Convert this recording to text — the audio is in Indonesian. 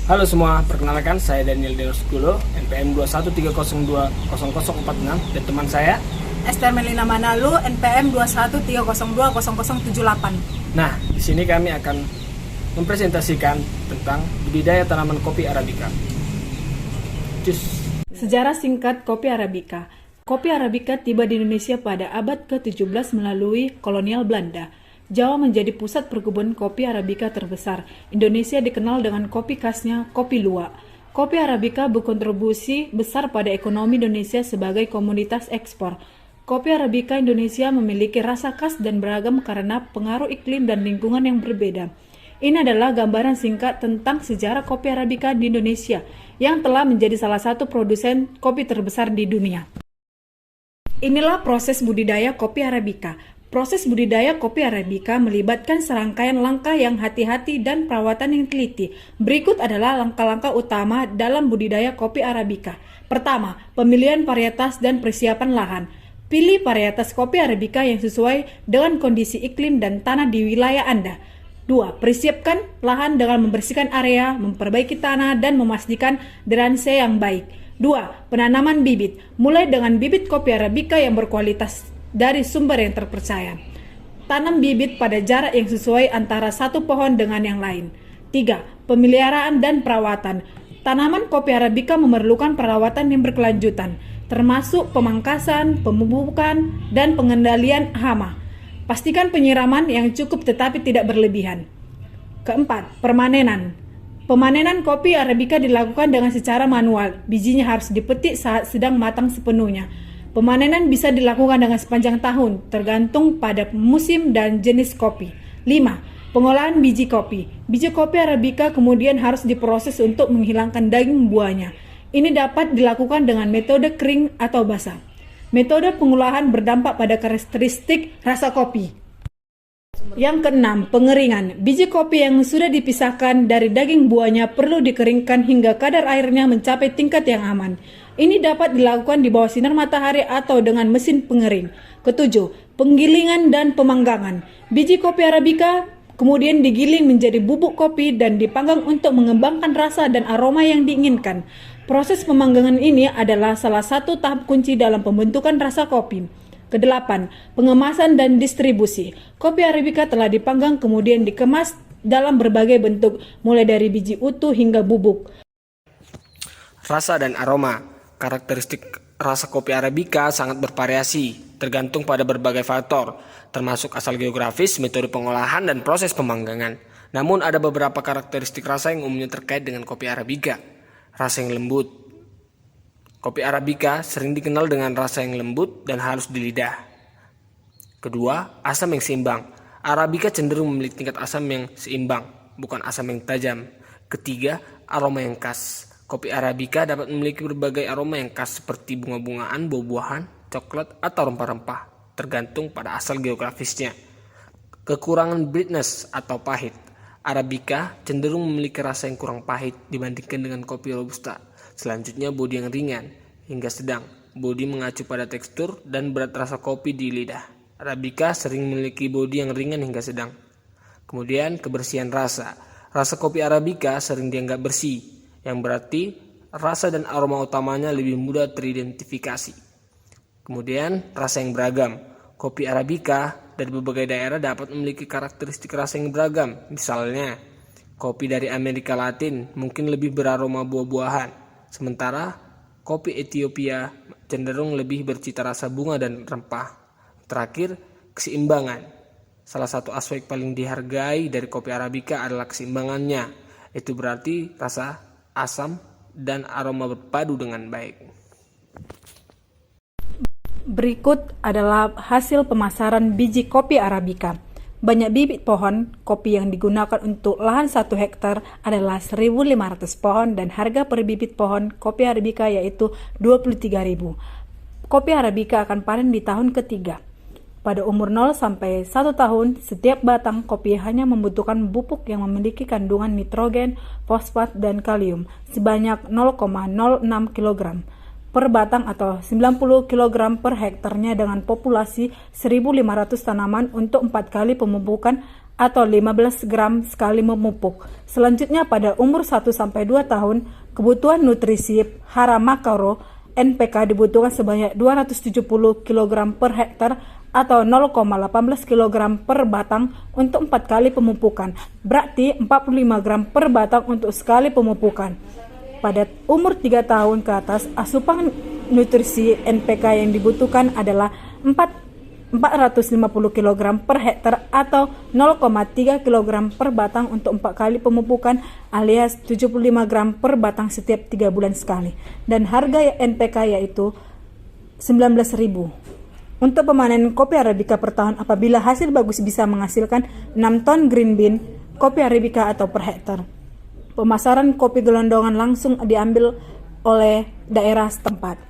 Halo semua, perkenalkan saya Daniel Delos Gulo, NPM 2130200046 dan teman saya Esther Melina Manalu, NPM 2130200078. Nah, di sini kami akan mempresentasikan tentang budidaya tanaman kopi Arabica. Cus. Sejarah singkat kopi Arabica. Kopi Arabica tiba di Indonesia pada abad ke-17 melalui kolonial Belanda. Jawa menjadi pusat perkebunan kopi Arabica terbesar. Indonesia dikenal dengan kopi khasnya, kopi luwak. Kopi Arabica berkontribusi besar pada ekonomi Indonesia sebagai komoditas ekspor. Kopi Arabica Indonesia memiliki rasa khas dan beragam karena pengaruh iklim dan lingkungan yang berbeda. Ini adalah gambaran singkat tentang sejarah kopi Arabica di Indonesia yang telah menjadi salah satu produsen kopi terbesar di dunia. Inilah proses budidaya kopi Arabica. Proses budidaya kopi Arabica melibatkan serangkaian langkah yang hati-hati dan perawatan yang teliti. Berikut adalah langkah-langkah utama dalam budidaya kopi Arabica. Pertama, pemilihan varietas dan persiapan lahan. Pilih varietas kopi Arabica yang sesuai dengan kondisi iklim dan tanah di wilayah Anda. 2. Persiapkan lahan dengan membersihkan area, memperbaiki tanah, dan memastikan drainase yang baik. 2. Penanaman bibit. Mulai dengan bibit kopi Arabica yang berkualitas dari sumber yang terpercaya. Tanam bibit pada jarak yang sesuai antara satu pohon dengan yang lain. 3. Pemeliharaan dan perawatan. Tanaman kopi Arabica memerlukan perawatan yang berkelanjutan, termasuk pemangkasan, pemupukan, dan pengendalian hama. Pastikan penyiraman yang cukup tetapi tidak berlebihan. Keempat, permanenan. Pemanenan kopi Arabica dilakukan dengan secara manual. Bijinya harus dipetik saat sedang matang sepenuhnya. Pemanenan bisa dilakukan dengan sepanjang tahun, tergantung pada musim dan jenis kopi. 5. Pengolahan biji kopi. Biji kopi Arabica kemudian harus diproses untuk menghilangkan daging buahnya. Ini dapat dilakukan dengan metode kering atau basah. Metode pengolahan berdampak pada karakteristik rasa kopi. Yang keenam, pengeringan. Biji kopi yang sudah dipisahkan dari daging buahnya perlu dikeringkan hingga kadar airnya mencapai tingkat yang aman. Ini dapat dilakukan di bawah sinar matahari atau dengan mesin pengering. Ketujuh, penggilingan dan pemanggangan. Biji kopi Arabica kemudian digiling menjadi bubuk kopi dan dipanggang untuk mengembangkan rasa dan aroma yang diinginkan. Proses pemanggangan ini adalah salah satu tahap kunci dalam pembentukan rasa kopi. Kedelapan, pengemasan dan distribusi. Kopi Arabica telah dipanggang kemudian dikemas dalam berbagai bentuk, mulai dari biji utuh hingga bubuk. Rasa dan aroma. Karakteristik rasa kopi Arabica sangat bervariasi, tergantung pada berbagai faktor, termasuk asal geografis, metode pengolahan, dan proses pemanggangan. Namun ada beberapa karakteristik rasa yang umumnya terkait dengan kopi Arabica. Rasa yang lembut. Kopi Arabica sering dikenal dengan rasa yang lembut dan halus di lidah. Kedua, asam yang seimbang. Arabica cenderung memiliki tingkat asam yang seimbang, bukan asam yang tajam. Ketiga, aroma yang khas. Kopi Arabica dapat memiliki berbagai aroma yang khas seperti bunga-bungaan, buah-buahan, coklat, atau rempah-rempah, tergantung pada asal geografisnya. Kekurangan bitterness atau pahit. Arabica cenderung memiliki rasa yang kurang pahit dibandingkan dengan kopi Robusta. Selanjutnya, bodi yang ringan hingga sedang. Bodi mengacu pada tekstur dan berat rasa kopi di lidah. Arabica sering memiliki bodi yang ringan hingga sedang. Kemudian, kebersihan rasa. Rasa kopi Arabica sering dianggap bersih, yang berarti rasa dan aroma utamanya lebih mudah teridentifikasi. Kemudian, rasa yang beragam. Kopi Arabica dari berbagai daerah dapat memiliki karakteristik rasa yang beragam. Misalnya, kopi dari Amerika Latin mungkin lebih beraroma buah-buahan, sementara kopi Ethiopia cenderung lebih bercita rasa bunga dan rempah. Terakhir, keseimbangan. Salah satu aspek paling dihargai dari kopi Arabica adalah keseimbangannya. Itu berarti rasa, asam, dan aroma berpadu dengan baik. Berikut adalah hasil pemasaran biji kopi Arabica. Banyak bibit pohon kopi yang digunakan untuk lahan 1 hektar adalah 1.500 pohon dan harga per bibit pohon kopi Arabica yaitu 23.000. Kopi Arabica akan panen di tahun ketiga. Pada umur 0 sampai 1 tahun, setiap batang kopi hanya membutuhkan pupuk yang memiliki kandungan nitrogen, fosfat, dan kalium sebanyak 0,06 kg per batang atau 90 kg per hektarnya dengan populasi 1.500 tanaman untuk 4 kali pemupukan atau 15 gram sekali memupuk. Selanjutnya pada umur 1-2 tahun, kebutuhan nutrisi hara makro NPK dibutuhkan sebanyak 270 kg per hektar atau 0,18 kg per batang untuk 4 kali pemupukan. Berarti 45 gram per batang untuk sekali pemupukan. Pada umur 3 tahun ke atas, asupan nutrisi NPK yang dibutuhkan adalah 450 kg per hektar atau 0,3 kg per batang untuk 4 kali pemupukan alias 75 gram per batang setiap 3 bulan sekali. Dan harga NPK yaitu 19.000. Untuk pemanen kopi Arabica per tahun apabila hasil bagus bisa menghasilkan 6 ton green bean kopi Arabica atau per hektar. Pemasaran kopi gelondongan langsung diambil oleh daerah setempat.